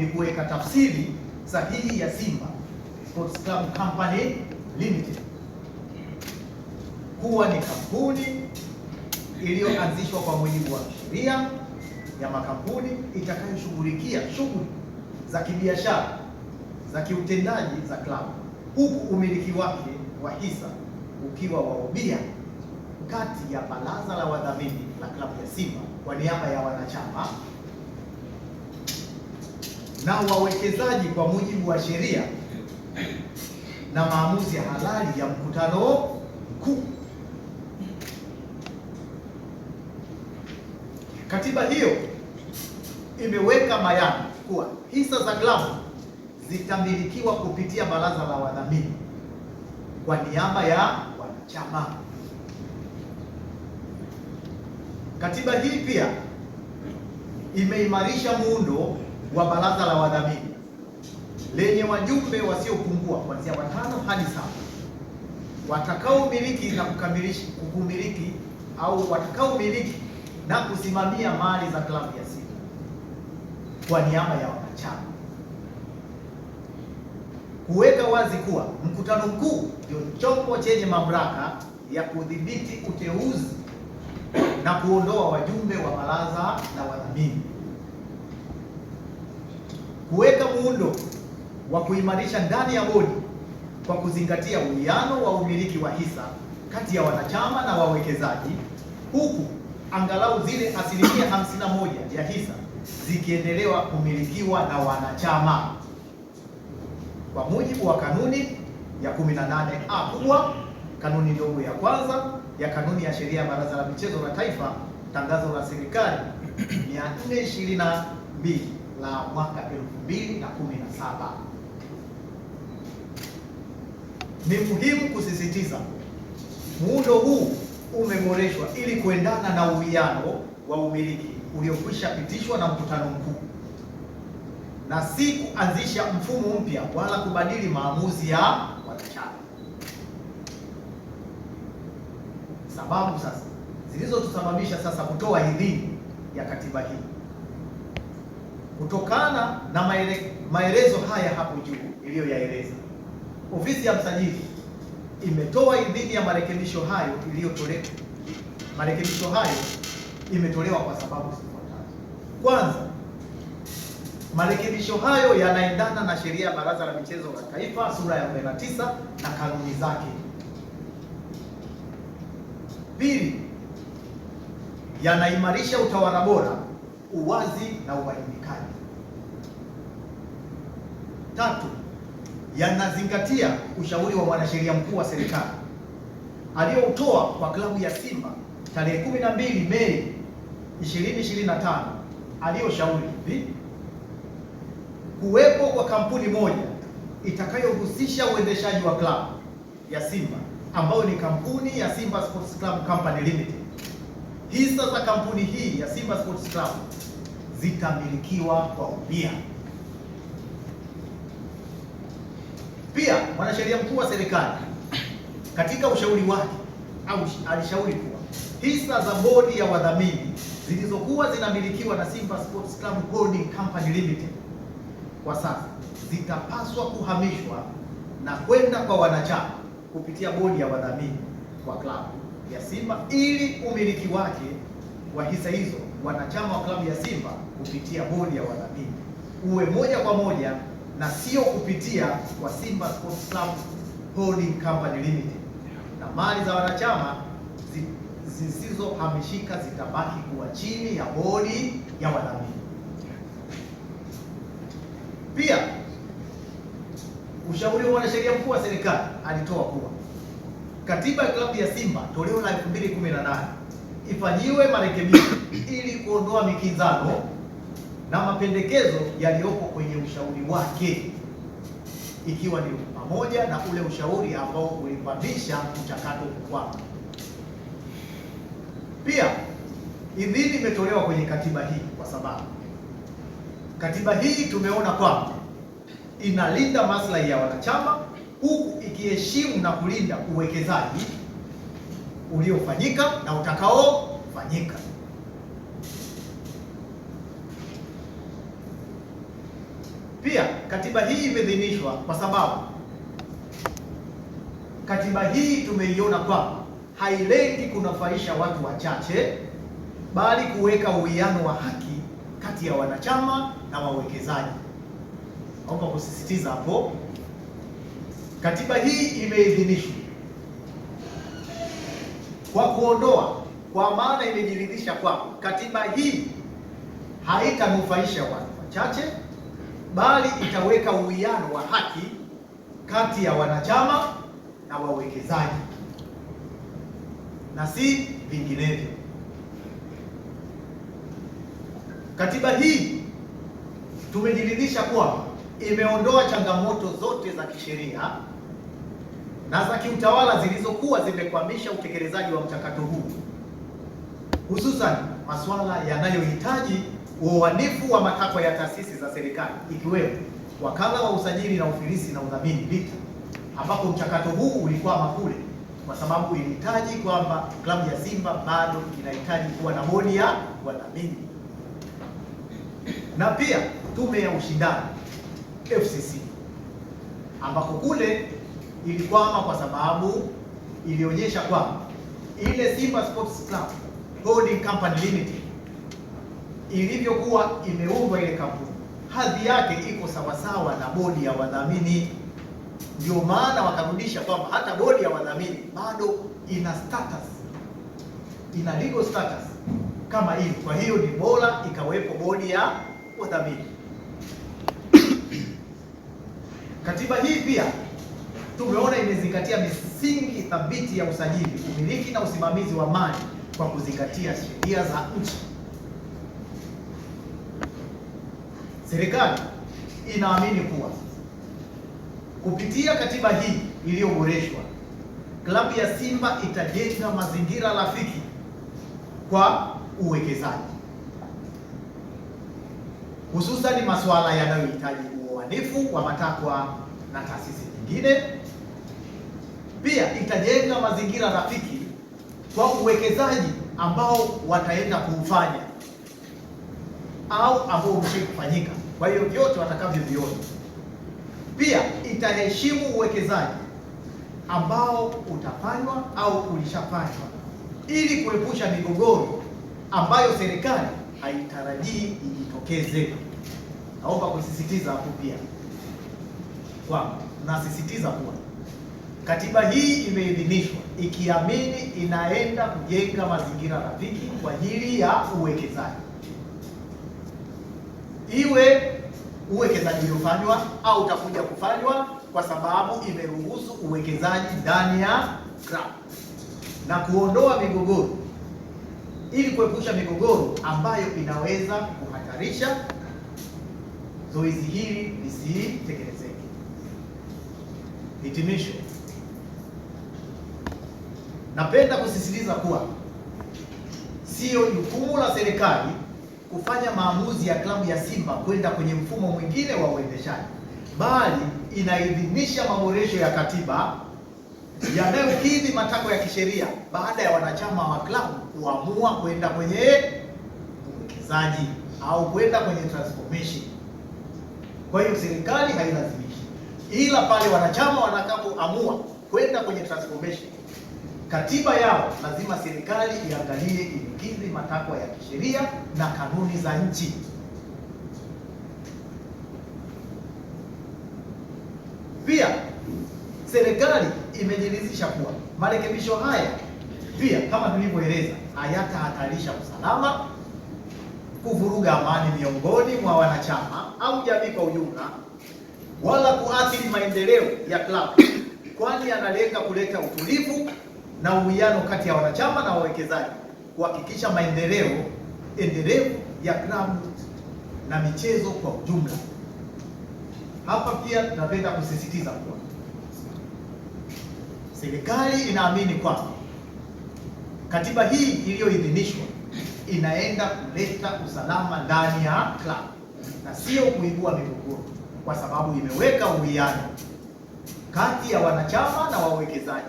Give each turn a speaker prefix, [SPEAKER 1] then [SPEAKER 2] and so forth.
[SPEAKER 1] kuweka tafsiri sahihi ya Simba Sports Club Company Limited kuwa ni kampuni iliyoanzishwa kwa mujibu wa sheria ya makampuni itakayoshughulikia shughuli za kibiashara za kiutendaji za klabu, huku umiliki wake wa hisa ukiwa wa ubia kati ya baraza la wadhamini la klabu ya Simba kwa niaba ya wanachama na wawekezaji kwa mujibu wa sheria na maamuzi ya halali ya mkutano mkuu. Katiba hiyo imeweka bayana kuwa hisa za klabu zitamilikiwa kupitia baraza la wadhamini kwa niaba ya wanachama. Katiba hii pia imeimarisha muundo wa baraza la wadhamini lenye wajumbe wasiopungua kuanzia 5 hadi 7 watakaomiliki na kusimamia mali za klabu ya Simba kwa niaba ya wanachama. Kuweka wazi kuwa mkutano mkuu ndio chombo chenye mamlaka ya kudhibiti uteuzi na kuondoa wajumbe wa baraza la wadhamini. Kuweka muundo wa kuimarisha ndani ya bodi kwa kuzingatia uwiano wa umiliki wa hisa kati ya wanachama na wawekezaji, huku angalau zile 51% ya hisa zikiendelewa kumilikiwa na wanachama kwa mujibu wa kanuni ya 18A kubwa, kanuni ndogo ya kwanza ya kanuni ya sheria ya Baraza la Michezo la Taifa, tangazo la serikali 422 la mwaka 2017. Ni muhimu kusisitiza muundo huu umeboreshwa ili kuendana na uwiano wa umiliki uliokwisha pitishwa na mkutano mkuu na si kuanzisha mfumo mpya wala kubadili maamuzi ya wanachama. Sababu sasa zilizotusababisha sasa kutoa idhini ya katiba hii. Kutokana na maelezo haya hapo juu iliyoyaeleza, ofisi ya msajili imetoa idhini ya marekebisho hayo iliyotolewa. Marekebisho hayo imetolewa kwa sababu zifuatazo. Kwanza, marekebisho hayo yanaendana na sheria ya Baraza la Michezo la Taifa sura ya 49 na kanuni zake. Pili, yanaimarisha utawala bora, uwazi na uwajibikaji. Tatu, yanazingatia ushauri wa mwanasheria mkuu wa serikali aliyoutoa kwa klabu ya Simba tarehe 12 Mei 2025, aliyoshauri hivi: kuwepo kwa kampuni moja itakayohusisha uendeshaji wa klabu ya Simba ambayo ni kampuni ya Simba Sports Club Company Limited. Hisa za kampuni hii ya Simba Sports Club zitamilikiwa kwa ubia. Pia mwanasheria mkuu wa serikali katika ushauri wake alishauri kuwa hisa za bodi ya wadhamini zilizokuwa zinamilikiwa na Simba Sports Club Holding Company Limited kwa sasa zitapaswa kuhamishwa na kwenda kwa wanachama kupitia bodi ya wadhamini kwa klabu ya Simba, ili umiliki wake wa hisa hizo wanachama wa klabu ya Simba kupitia bodi ya wadhamini uwe moja kwa moja na sio kupitia kwa Simba Sports Club Holding Company Limited, na mali za wanachama zisizohamishika zitabaki kuwa chini ya bodi ya wadhamini. Pia ushauri wa mwanasheria mkuu wa serikali alitoa kuwa katiba ya klabu ya Simba toleo la 2018 ifanyiwe marekebisho ili kuondoa mikinzano na mapendekezo yaliyopo kwenye ushauri wake, ikiwa ni pamoja na ule ushauri ambao ulipandisha mchakato kwa. Pia idhini imetolewa kwenye katiba hii kwa sababu katiba hii tumeona kwamba inalinda maslahi ya wanachama huku ikiheshimu na kulinda uwekezaji uliofanyika na Pia katiba hii imeidhinishwa kwa sababu katiba hii tumeiona kwamba hailengi kunufaisha watu wachache, bali kuweka uwiano wa haki kati ya wanachama na wawekezaji. Naomba kusisitiza hapo, katiba hii imeidhinishwa kwa kuondoa, kwa maana imejiridhisha kwamba katiba hii haitanufaisha watu wachache, bali itaweka uwiano wa haki kati ya wanachama na wawekezaji na si vinginevyo. Katiba hii tumejiridhisha kwamba imeondoa changamoto zote za kisheria na za kiutawala zilizokuwa zimekwamisha utekelezaji wa mchakato huu, hususan masuala yanayohitaji uoanifu wa matakwa ya taasisi za serikali ikiwemo Wakala wa Usajili na Ufilisi na Udhamini VITA, ambapo mchakato huu ulikwama kule kwa sababu ilihitaji kwamba klabu ya Simba bado inahitaji kuwa na bodi ya wadhamini, na pia Tume ya Ushindani FCC, ambako kule ilikwama kwa sababu ilionyesha kwamba ile Simba Sports Club Holding Company Limited ilivyokuwa imeundwa ile kampuni, hadhi yake iko sawasawa na bodi ya wadhamini. Ndio maana wakarudisha kwamba hata bodi ya wadhamini bado ina status, ina legal status kama hivi. Kwa hiyo ni bora ikawepo bodi ya wadhamini. Katiba hii pia tumeona imezingatia misingi thabiti ya usajili, umiliki na usimamizi wa mali kwa kuzingatia sheria za nchi. Serikali inaamini kuwa kupitia katiba hii iliyoboreshwa, klabu ya Simba itajenga mazingira rafiki kwa uwekezaji, hususan masuala yanayohitaji uoanifu wa matakwa na taasisi nyingine. Pia itajenga mazingira rafiki kwa uwekezaji ambao wataenda kuufanya au ambao umeshakufanyika, kwa hiyo vyote watakavyoviona. Pia itaheshimu uwekezaji ambao utafanywa au ulishafanywa ili kuepusha migogoro ambayo serikali haitarajii ijitokeze. Naomba kusisitiza hapo pia kwamba nasisitiza kuwa katiba hii imeidhinishwa ikiamini inaenda kujenga mazingira rafiki kwa ajili ya uwekezaji, iwe uwekezaji uliofanywa au utakuja kufanywa, kwa sababu imeruhusu uwekezaji ndani ya klabu na kuondoa migogoro ili kuepusha migogoro ambayo inaweza kuhatarisha zoezi hili lisitekelezeke. Hitimisho, napenda kusisitiza kuwa sio jukumu la serikali kufanya maamuzi ya klabu ya Simba kwenda kwenye mfumo mwingine wa uendeshaji, bali inaidhinisha maboresho ya katiba yanayokidhi matakwa ya kisheria baada ya wanachama wa klabu kuamua kwenda kwenye uwekezaji au kwenda kwenye transformation. Kwa hiyo serikali hailazimishi, ila pale wanachama wanakapoamua kwenda kwenye transformation, katiba yao lazima serikali iangalie imekidhi matakwa ya kisheria na kanuni za nchi. Pia serikali imejiridhisha kuwa marekebisho haya pia, kama tulivyoeleza, hayatahatarisha usalama, kuvuruga amani miongoni mwa wanachama au jamii kwa ujumla, wala kuathiri maendeleo ya klabu, kwani analenga kuleta utulivu na uwiano kati ya wanachama na wawekezaji, kuhakikisha maendeleo endelevu ya klabu na michezo kwa ujumla. Hapa pia tunapenda kusisitiza kuwa serikali inaamini kwamba katiba hii iliyoidhinishwa inaenda kuleta usalama ndani ya klabu na sio kuibua migogoro, kwa sababu imeweka uwiano kati ya wanachama na wawekezaji.